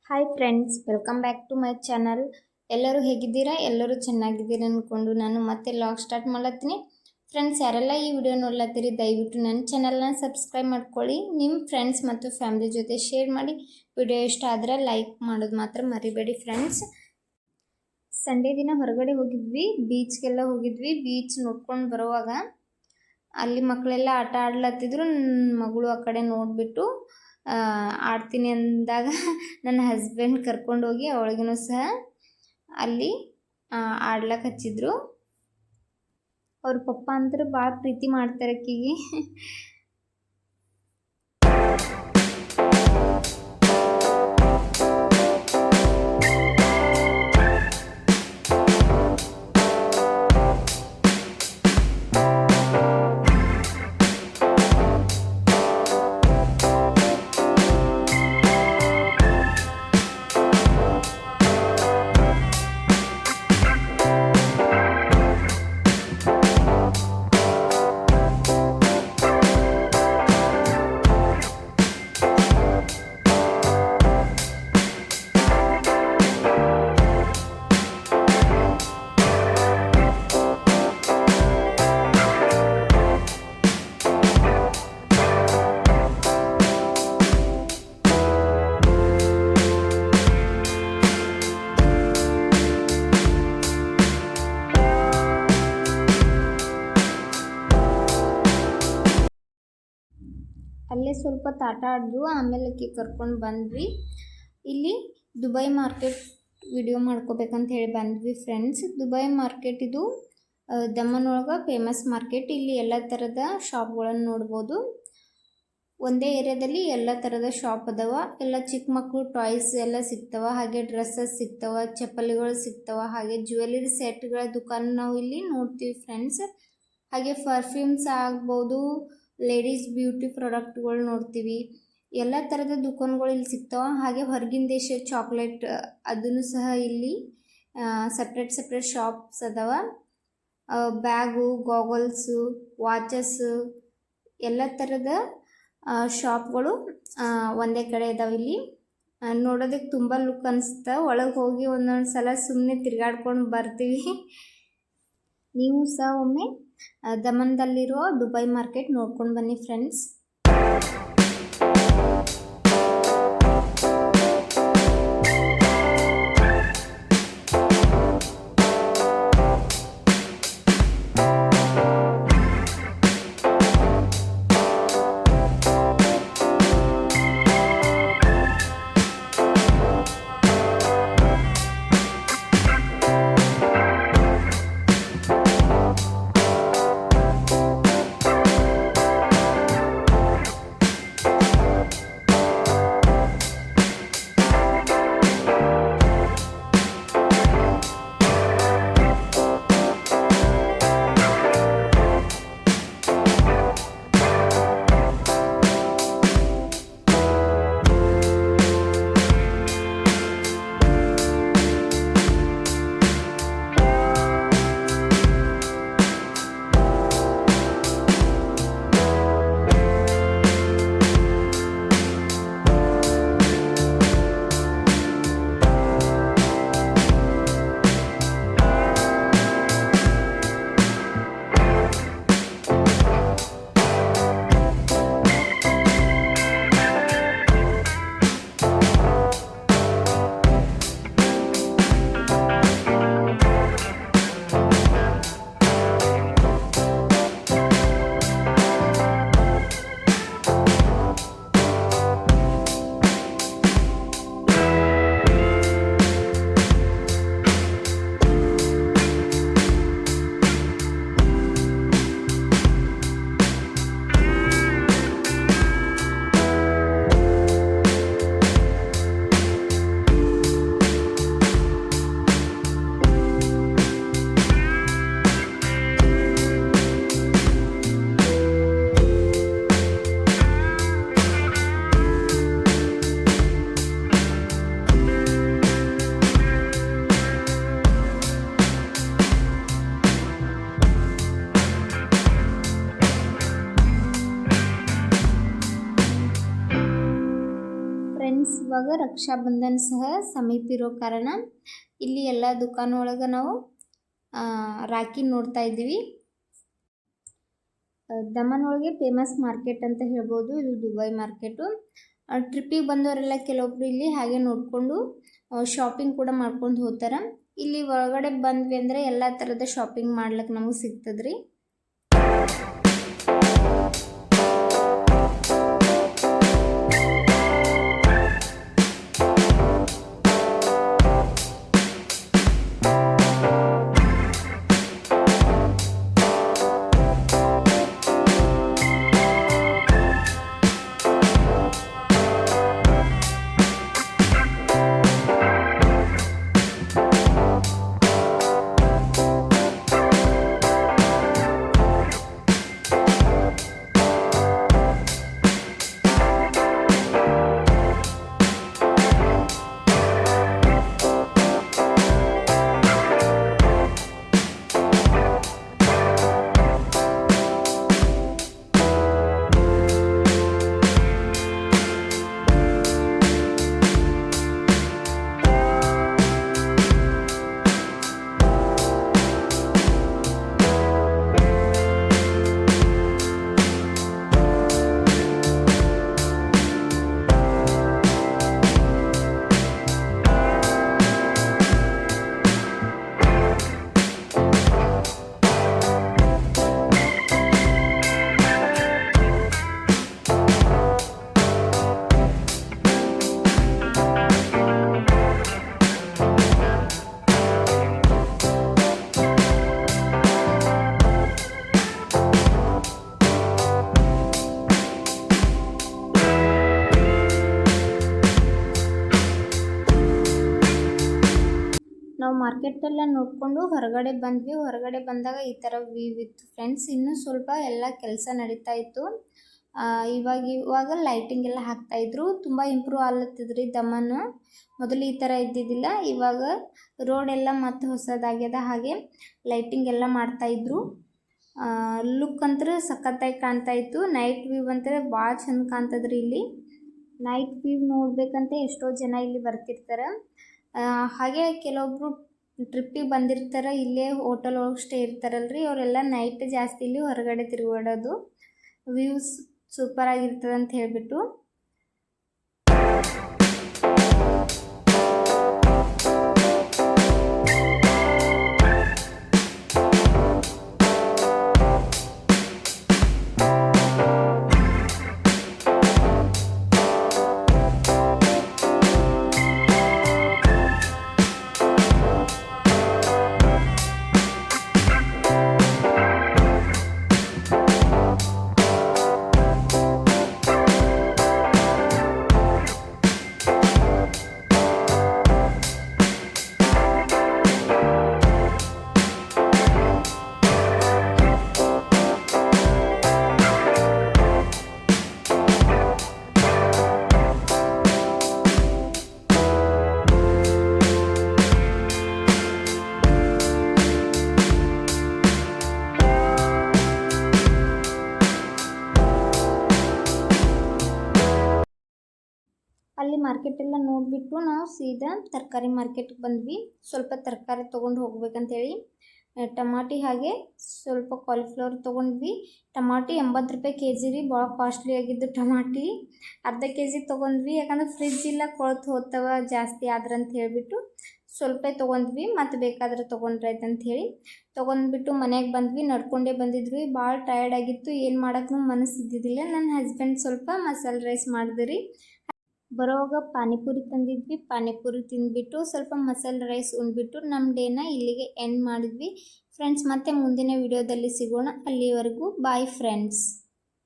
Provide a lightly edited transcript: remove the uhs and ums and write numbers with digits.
Hi friends, welcome back to my channel. ಎಲ್ಲರೂ ಹೇಗಿದ್ದೀರಾ? ಎಲ್ಲರೂ ಚೆನ್ನಾಗಿದ್ದೀರಾ ಅಂದ್ಕೊಂಡು ನಾನು ಮತ್ತೆ ಲಾಗ್ ಸ್ಟಾರ್ಟ್ ಮಾಡತ್ತೀನಿ. ಫ್ರೆಂಡ್ಸ್, ಯಾರೆಲ್ಲ ಈ ವಿಡಿಯೋ ನೋಡ್ಲತ್ತೀರಿ ದಯವಿಟ್ಟು ನನ್ನ ಚಾನಲ್ನ ಸಬ್ಸ್ಕ್ರೈಬ್ ಮಾಡ್ಕೊಳ್ಳಿ. ನಿಮ್ಮ ಫ್ರೆಂಡ್ಸ್ ಮತ್ತು ಫ್ಯಾಮಿಲಿ ಜೊತೆ ಶೇರ್ ಮಾಡಿ. ವಿಡಿಯೋ ಇಷ್ಟ ಆದರೆ ಲೈಕ್ ಮಾಡೋದು ಮಾತ್ರ ಮರಿಬೇಡಿ ಫ್ರೆಂಡ್ಸ್. ಸಂಡೇ ದಿನ ಹೊರಗಡೆ ಹೋಗಿದ್ವಿ, ಬೀಚ್ಗೆಲ್ಲ ಹೋಗಿದ್ವಿ. ಬೀಚ್ ನೋಡ್ಕೊಂಡು ಬರುವಾಗ ಅಲ್ಲಿ ಮಕ್ಕಳೆಲ್ಲ ಆಟ ಆಡ್ಲತ್ತಿದ್ರು. ನನ್ನ ಮಗಳು ಆ ಕಡೆ ನೋಡಿಬಿಟ್ಟು ಆಡ್ತೀನಿ ಅಂದಾಗ ನನ್ನ ಹಸ್ಬೆಂಡ್ ಕರ್ಕೊಂಡೋಗಿ ಅವಳಿಗೂ ಸಹ ಅಲ್ಲಿ ಆಡ್ಲಕ್ಕೆ ಹಚ್ಚಿದ್ರು. ಅವ್ರ ಪಪ್ಪ ಅಂದ್ರೆ ಭಾಳ ಪ್ರೀತಿ ಮಾಡ್ತಾರೆ ಆಕಿಗೆ. ಅಲ್ಲೇ ಸ್ವಲ್ಪ ಆಟ ಆಡಿದ್ರು. ಆಮೇಲೆ ಆಕೆ ಕರ್ಕೊಂಡು ಬಂದ್ವಿ. ಇಲ್ಲಿ ದುಬೈ ಮಾರ್ಕೆಟ್ ವಿಡಿಯೋ ಮಾಡ್ಕೋಬೇಕಂತ ಹೇಳಿ ಬಂದ್ವಿ ಫ್ರೆಂಡ್ಸ್. ದುಬೈ ಮಾರ್ಕೆಟ್ ಇದು ದಮನ್ ಒಳಗೆ ಫೇಮಸ್ ಮಾರ್ಕೆಟ್. ಇಲ್ಲಿ ಎಲ್ಲ ಥರದ ಶಾಪ್ಗಳನ್ನು ನೋಡ್ಬೋದು. ಒಂದೇ ಏರಿಯಾದಲ್ಲಿ ಎಲ್ಲ ಥರದ ಶಾಪ್ ಅದಾವ. ಎಲ್ಲ ಚಿಕ್ಕ ಮಕ್ಕಳು ಟಾಯ್ಸ್ ಎಲ್ಲ ಸಿಗ್ತವೆ, ಹಾಗೆ ಡ್ರೆಸ್ಸಸ್ ಸಿಗ್ತವೆ, ಚಪ್ಪಲಿಗಳು ಸಿಗ್ತವೆ, ಹಾಗೆ ಜ್ಯುವೆಲರಿ ಸೆಟ್ಗಳ ದುಕಾನ್ ನಾವು ಇಲ್ಲಿ ನೋಡ್ತೀವಿ ಫ್ರೆಂಡ್ಸ್. ಹಾಗೆ ಪರ್ಫ್ಯೂಮ್ಸ್ ಆಗ್ಬೋದು, ಲೇಡೀಸ್ ಬ್ಯೂಟಿ ಪ್ರಾಡಕ್ಟ್ಗಳು ನೋಡ್ತೀವಿ. ಎಲ್ಲ ಥರದ ದುಕಾನ್ಗಳು ಇಲ್ಲಿ ಸಿಗ್ತಾವೆ. ಹಾಗೆ ಹೊರಗಿನ ದೇಶ ಚಾಕ್ಲೇಟ್ ಅದನ್ನು ಸಹ ಇಲ್ಲಿ ಸಪ್ರೇಟ್ ಶಾಪ್ಸ್ ಅದಾವ. ಬ್ಯಾಗು, ಗಾಗಲ್ಸು, ವಾಚಸ್ಸು ಎಲ್ಲ ಥರದ ಶಾಪ್ಗಳು ಒಂದೇ ಕಡೆ ಇದಾವೆ. ಇಲ್ಲಿ ನೋಡೋದಕ್ಕೆ ತುಂಬ ಲುಕ್ ಅನಿಸ್ತಾ. ಒಳಗೆ ಹೋಗಿ ಒಂದೊಂದು ಸಲ ಸುಮ್ಮನೆ ತಿರುಗಾಡ್ಕೊಂಡು ಬರ್ತೀವಿ. ನೀವು ಸಹ ಒಮ್ಮೆ ದಮನ್ದಲ್ಲಿರೋ ದುಬೈ ಮಾರ್ಕೆಟ್ ನೋಡ್ಕೊಂಡು ಬನ್ನಿ ಫ್ರೆಂಡ್ಸ್. ಇವಾಗ ರಕ್ಷಾಬಂಧನ ಸಹ ಸಮೀಪ ಇರೋ ಕಾರಣ ಇಲ್ಲಿ ಎಲ್ಲ ದುಕಾನ ಒಳಗೆ ನಾವು ರಾಖಿ ನೋಡ್ತಾ ಇದ್ದೀವಿ. ದಮನ್ ಒಳಗೆ ಫೇಮಸ್ ಮಾರ್ಕೆಟ್ ಅಂತ ಹೇಳ್ಬೋದು ಇದು ದುಬೈ ಮಾರ್ಕೆಟು. ಟ್ರಿಪ್ಪಿಗೆ ಬಂದವರೆಲ್ಲ ಕೆಲವೊಬ್ರು ಇಲ್ಲಿ ಹಾಗೆ ನೋಡಿಕೊಂಡು ಶಾಪಿಂಗ್ ಕೂಡ ಮಾಡ್ಕೊಂಡು ಹೋಗ್ತಾರೆ. ಇಲ್ಲಿ ಒಳಗಡೆ ಬಂದ್ವಿ ಅಂದರೆ ಎಲ್ಲ ಥರದ ಶಾಪಿಂಗ್ ಮಾಡ್ಲಿಕ್ಕೆ ನಮಗೆ ಸಿಗ್ತದ್ರಿ. ನಾವು ಮಾರ್ಕೆಟೆಲ್ಲ ನೋಡಿಕೊಂಡು ಹೊರಗಡೆ ಬಂದ್ವಿ. ಹೊರಗಡೆ ಬಂದಾಗ ಈ ಥರ ವ್ಯೂ ಇತ್ತು ಫ್ರೆಂಡ್ಸ್. ಇನ್ನೂ ಸ್ವಲ್ಪ ಎಲ್ಲ ಕೆಲಸ ನಡೀತಾ ಇತ್ತು. ಇವಾಗ ಲೈಟಿಂಗ್ ಎಲ್ಲ ಹಾಕ್ತಾಯಿದ್ರು. ತುಂಬ ಇಂಪ್ರೂವ್ ಆಗ್ಲತ್ತಿದ್ರಿ ದಮನ್. ಮೊದಲು ಈ ಥರ ಇದ್ದಿದ್ದಿಲ್ಲ. ಇವಾಗ ರೋಡ್ ಎಲ್ಲ ಮತ್ತೆ ಹೊಸದಾಗ್ಯದ. ಹಾಗೆ ಲೈಟಿಂಗ್ ಎಲ್ಲ ಮಾಡ್ತಾಯಿದ್ರು. ಲುಕ್ ಅಂತೂ ಸಖತ್ತಾಗಿ ಕಾಣ್ತಾ ಇತ್ತು. ನೈಟ್ ವ್ಯೂ ಅಂತೂ ಭಾಳ ಚಂದ ಕಾಣ್ತದ್ರಿ. ಇಲ್ಲಿ ನೈಟ್ ವ್ಯೂ ನೋಡ್ಬೇಕಂತ ಎಷ್ಟೋ ಜನ ಇಲ್ಲಿ ಬರ್ತಿರ್ತಾರೆ. ಹಾಗೆ ಕೆಲವೊಬ್ರು ಟ್ರಿಪ್ಪಿಗೆ ಬಂದಿರ್ತಾರೆ, ಇಲ್ಲೇ ಹೋಟೆಲ್ ಒಳಗೆ ಸ್ಟೇ ಇರ್ತಾರಲ್ರಿ, ಅವರೆಲ್ಲ ನೈಟ್ ಜಾಸ್ತಿ ಇಲ್ಲಿ ಹೊರಗಡೆ ತಿರುಗಾಡೋದು. ವ್ಯೂಸ್ ಸೂಪರ್ ಆಗಿರ್ತದೆ ಅಂತ ಹೇಳ್ಬಿಟ್ಟು. ಅಲ್ಲಿ ಮಾರ್ಕೆಟೆಲ್ಲ ನೋಡಿಬಿಟ್ಟು ನಾವು ಸೀದಾ ತರಕಾರಿ ಮಾರ್ಕೆಟ್ಗೆ ಬಂದ್ವಿ. ಸ್ವಲ್ಪ ತರಕಾರಿ ತೊಗೊಂಡು ಹೋಗ್ಬೇಕಂತೇಳಿ ಟಮಾಟಿ ಹಾಗೆ ಸ್ವಲ್ಪ ಕಾಲಿಫ್ಲವರ್ ತೊಗೊಂಡ್ವಿ. ಟಮಾಟಿ 80 ರೂಪಾಯಿ ಕೆಜಿ ರೀ, ಭಾಳ ಕಾಸ್ಟ್ಲಿ ಆಗಿದ್ದು ಟಮಾಟಿ. ಅರ್ಧ ಕೆಜಿ ತೊಗೊಂಡ್ವಿ, ಯಾಕಂದ್ರೆ ಫ್ರಿಜ್ ಇಲ್ಲ, ಕೊಳ್ತು ಹೋಗ್ತವ ಜಾಸ್ತಿ ಆದ್ರಂತ ಹೇಳಿಬಿಟ್ಟು ಸ್ವಲ್ಪ ತೊಗೊಂಡ್ವಿ. ಮತ್ತು ಬೇಕಾದ್ರೆ ತೊಗೊಂಡ್ರಾಯ್ತು ಅಂಥೇಳಿ ತೊಗೊಂಡ್ಬಿಟ್ಟು ಮನೆಗೆ ಬಂದ್ವಿ. ನಡ್ಕೊಂಡೇ ಬಂದಿದ್ವಿ. ಭಾಳ ಟಯರ್ಡ್ ಆಗಿತ್ತು, ಏನು ಮಾಡೋಕ್ಕೂ ಮನಸ್ಸು ಇದ್ದಿದ್ದಿಲ್ಲ. ನನ್ನ ಹಸ್ಬೆಂಡ್ ಸ್ವಲ್ಪ ಮಸಾಲೆ ರೈಸ್ ಮಾಡಿದ್ರಿ. ಬರೋವಾಗ ಪಾನಿಪುರಿ ತಂದಿದ್ವಿ. ಪಾನಿಪುರಿ ತಿಂದ್ಬಿಟ್ಟು ಸ್ವಲ್ಪ ಮಸಾಲೆ ರೈಸ್ ಉಂಡ್ಬಿಟ್ಟು ನಮ್ಮ ಡೇನ ಇಲ್ಲಿಗೆ ಎಂಡ್ ಮಾಡಿದ್ವಿ ಫ್ರೆಂಡ್ಸ್. ಮತ್ತೆ ಮುಂದಿನ ವಿಡಿಯೋದಲ್ಲಿ ಸಿಗೋಣ. ಅಲ್ಲಿವರೆಗೂ ಬಾಯ್ ಫ್ರೆಂಡ್ಸ್.